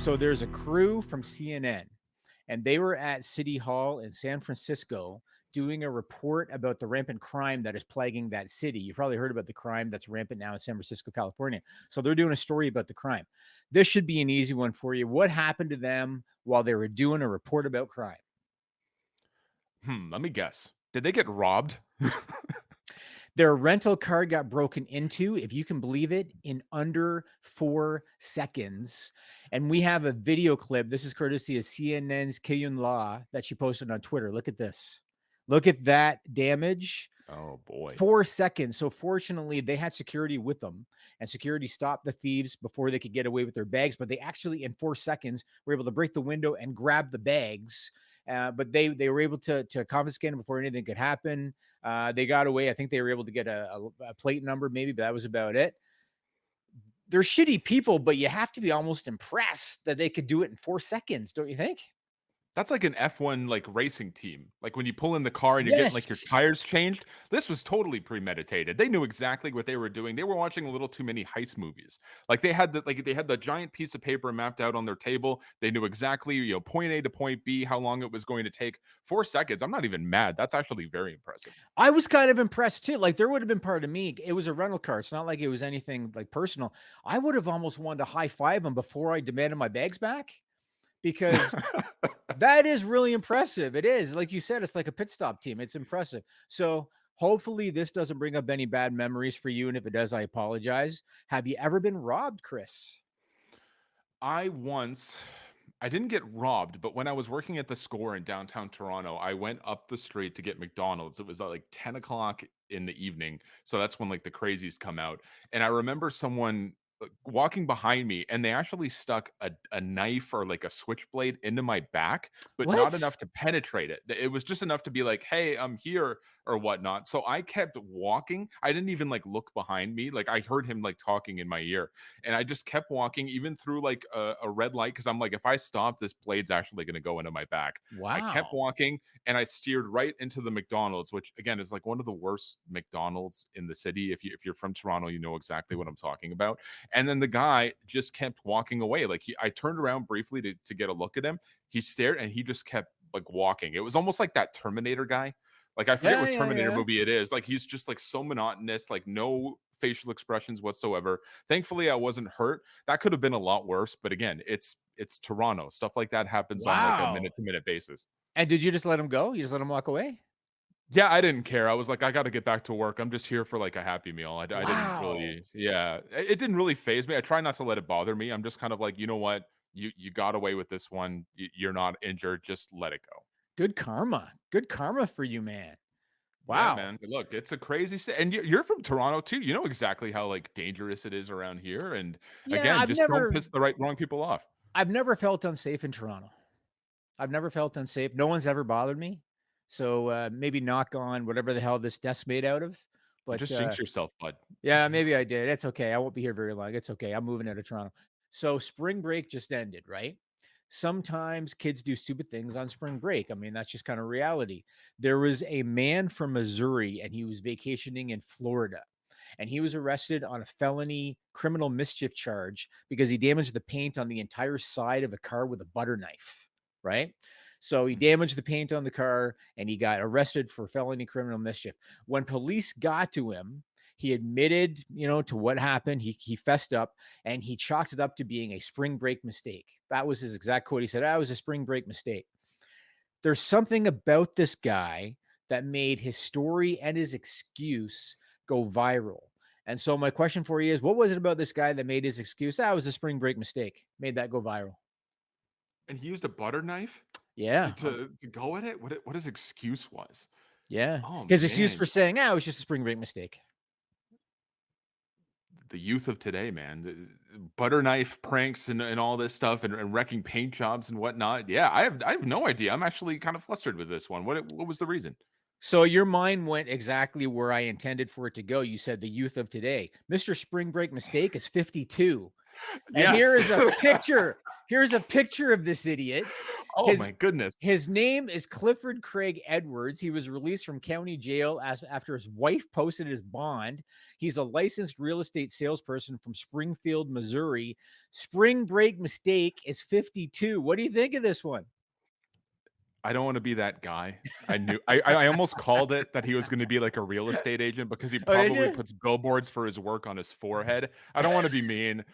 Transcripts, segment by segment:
So there's a crew from CNN, and they were at City Hall in San Francisco doing a report about the rampant crime that is plaguing that city. You've probably heard about the crime that's rampant now in San Francisco, California. So they're doing a story about the crime. This should be an easy one for you. What happened to them while they were doing a report about crime? Let me guess. Did they get robbed? Their rental car got broken into, if you can believe it, in under 4 seconds. And we have a video clip. This is courtesy of CNN's KYN Law that she posted on Twitter. Look at this. Look at that damage. Oh boy. 4 seconds. So fortunately, they had security with them, and security stopped the thieves before they could get away with their bags. But they actually, in 4 seconds, were able to break the window and grab the bags. But they were able to confiscate them before anything could happen. They got away. I think they were able to get a plate number, maybe, but that was about it. They're shitty people, but you have to be almost impressed that they could do it in 4 seconds, don't you think? That's like an F1 like racing team. Like when you pull in the car and you're getting Yes. like your tires changed. This was totally premeditated. They knew exactly what they were doing. They were watching a little too many heist movies. Like they had the giant piece of paper mapped out on their table. They knew exactly, point A to point B, how long it was going to take. 4 seconds. I'm not even mad. That's actually very impressive. I was kind of impressed too. Like there would have been part of me. It was a rental car. It's not like it was anything like personal. I would have almost wanted to high five them before I demanded my bags back because that is really impressive. It is. Like you said, it's like a pit stop team. It's impressive. So hopefully this doesn't bring up any bad memories for you. And if it does, I apologize. Have you ever been robbed, Chris? I once I didn't get robbed, but when I was working at the Score in downtown Toronto, I went up the street to get McDonald's. It was at like 10 o'clock in the evening. So that's when like the crazies come out. And I remember someone walking behind me and they actually stuck a knife or like a switchblade into my back, but not What? enough to penetrate it. It was just enough to be like, hey, I'm here or whatnot. So I kept walking. I didn't even like look behind me. Like I heard him like talking in my ear. And I just kept walking even through like a red light because I'm like, if I stop, this blade's actually going to go into my back. I kept Wow. walking and I steered right into the McDonald's, which again is like one of the worst McDonald's in the city. If you're from Toronto, you know exactly what I'm talking about. And then the guy just kept walking away. Like I turned around briefly to get a look at him. He stared and he just kept like walking. It was almost like that Terminator guy. Like I forget Yeah, what yeah, Terminator yeah. movie it is. Like he's just like so monotonous, like no facial expressions whatsoever. Thankfully, I wasn't hurt. That could have been a lot worse, but again, it's Toronto. Stuff like that happens on like a Wow. minute to minute basis. And did you just let him go? You just let him walk away? Yeah, I didn't care. I was like, I got to get back to work. I'm just here for like a happy meal. I didn't Wow. really, yeah, it didn't really phase me. I try not to let it bother me. I'm just kind of like, you know what, you got away with this one. You're not injured. Just let it go. Good karma. Good karma for you, man. Yeah, Wow. man. Look, it's a crazy and you're from Toronto too. You know exactly how like dangerous it is around here. And Yeah, again, just don't piss the wrong people off. I've never felt unsafe in Toronto. I've never felt unsafe. No one's ever bothered me. So, maybe knock on whatever the hell this desk's made out of. But, Just jinx yourself, bud. yeah, maybe I did. It's okay. I won't be here very long. It's okay. I'm moving out of Toronto. So spring break just ended, right? Sometimes kids do stupid things on spring break. I mean, that's just kind of reality. There was a man from Missouri and he was vacationing in Florida. And he was arrested on a felony criminal mischief charge because he damaged the paint on the entire side of a car with a butter knife, right? So he damaged the paint on the car and he got arrested for felony criminal mischief. When police got to him, he admitted, to what happened. He fessed up and he chalked it up to being a spring break mistake. That was his exact quote. He said, "I was a spring break mistake." There's something about this guy that made his story and his excuse go viral. And so my question for you is, what was it about this guy that made his excuse? That was a spring break mistake. Made that go viral. And he used a butter knife to Yeah. to go at it. What his excuse was. Yeah. Oh His excuse man, for saying, it was just a spring break mistake. the youth of today, man, butter knife pranks and all this stuff and wrecking paint jobs and whatnot. Yeah, I have no idea. I'm actually kind of flustered with this one. What was the reason? So your mind went exactly where I intended for it to go. You said the youth of today. Mr. Spring Break Mistake is 52. And here Yes. is a picture. Here's a picture of this idiot. Oh my His goodness. his name is Clifford Craig Edwards. He was released from county jail after his wife posted his bond. He's a licensed real estate salesperson from Springfield, Missouri. Spring break mistake is 52. What do you think of this one? I don't wanna be that guy. I almost called it that he was gonna be like a real estate agent because he Oh, did probably you? puts billboards for his work on his forehead. I don't wanna be mean.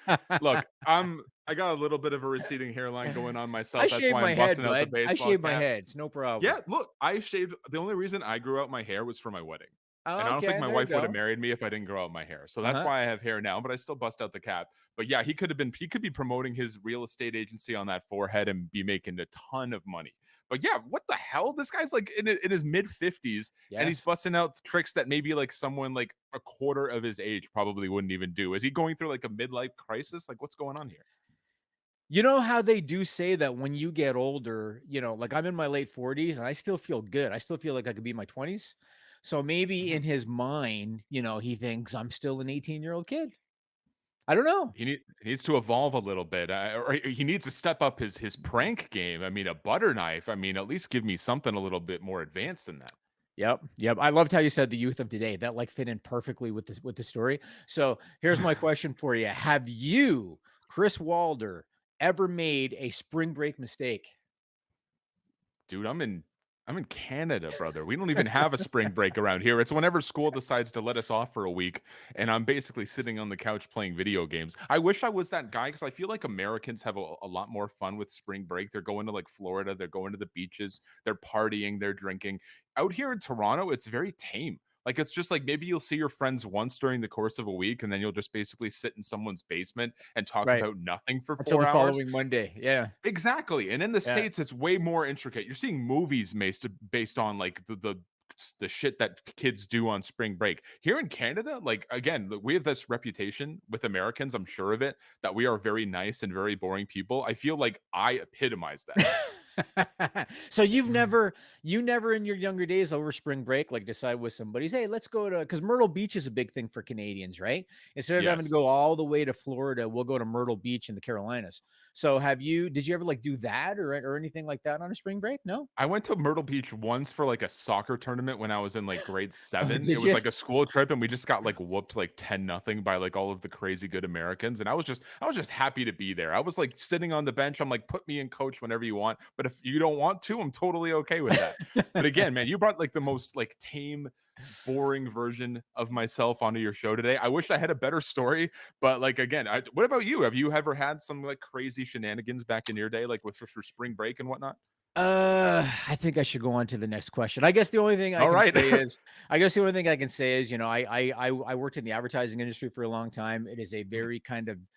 Look, I got a little bit of a receding hairline going on I myself. That's shaved why my I'm head, busting out the bud. I baseball shaved my cap. head. It's no problem. Yeah, look, I shaved the only reason I grew out my hair was for my wedding, and I don't think Okay, my there you wife would have go. married me if I didn't grow out my hair, so that's Uh-huh. why I have hair now, but I still bust out the cap. But yeah, he could be promoting his real estate agency on that forehead and be making a ton of money. But yeah, what the hell? This guy's like in his mid-50s, and he's Yes. busting out tricks that maybe like someone like a quarter of his age probably wouldn't even do. Is he going through like a midlife crisis? Like, what's going on here? You know how they do say that when you get older, like I'm in my late 40s and I still feel good. I still feel like I could be in my 20s. So maybe Mhm. in his mind, he thinks I'm still an 18-year-old kid. I don't know. He needs to evolve a little bit, or he needs to step up his prank game. I mean, a butter knife. I mean, at least give me something a little bit more advanced than that. Yep, yep. I loved how you said the youth of today. That like fit in perfectly with this with the story. So here's my question for you: have you, Chris Walder, ever made a spring break mistake? Dude, I'm in Canada, brother. We don't even have a spring break around here. It's whenever school decides to let us off for a week, and I'm basically sitting on the couch playing video games. I wish I was that guy because I feel like Americans have a lot more fun with spring break. They're going to like Florida, they're going to the beaches, they're partying, they're drinking. Out here in Toronto, it's very tame. Like it's just like maybe you'll see your friends once during the course of a week, and then you'll just basically sit in someone's basement and talk Right. about nothing for Until 4 the hours. following Monday. Yeah. Exactly, and in the Yeah. States, it's way more intricate. You're seeing movies based on, like, the shit that kids do on spring break. Here in Canada, like, again, we have this reputation with Americans, I'm sure of it, that we are very nice and very boring people. I feel like I epitomize that. So you never in your younger days over spring break like decide with somebody's, hey, let's go to, because Myrtle Beach is a big thing for Canadians, right? Instead of having to Yes. go all the way to Florida, we'll go to Myrtle Beach in the Carolinas. So did you ever like do that or anything like that on a spring break? No. I went to Myrtle Beach once for, like, a soccer tournament when I was in, like, grade Oh, 7. It did was, you? like, a school trip, and we just got, like, whooped, like, 10-0 by, like, all of the crazy good Americans, and I was just happy to be there. I was, like, sitting on the bench, I'm like, "Put me in coach whenever you want, but if you don't want to, I'm totally okay with that." But again, man, you brought, like, the most, like, tame, boring version of myself onto your show today. I wish I had a better story, but, like, again, what about you? Have you ever had some, like, crazy shenanigans back in your day, like, with for spring break and whatnot? I think I should go on to the next question. I guess the only thing I All can right. say is, I worked in the advertising industry for a long time. It is a Mhm. very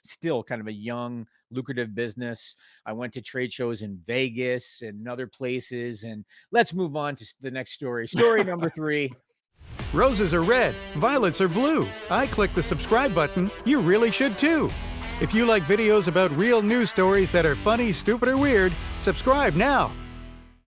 still kind of a young, lucrative business. I went to trade shows in Vegas and other places. And let's move on to the next story. Story number three. Roses are red, violets are blue. I click the subscribe button. You really should too. If you like videos about real news stories that are funny, stupid, or weird, subscribe now.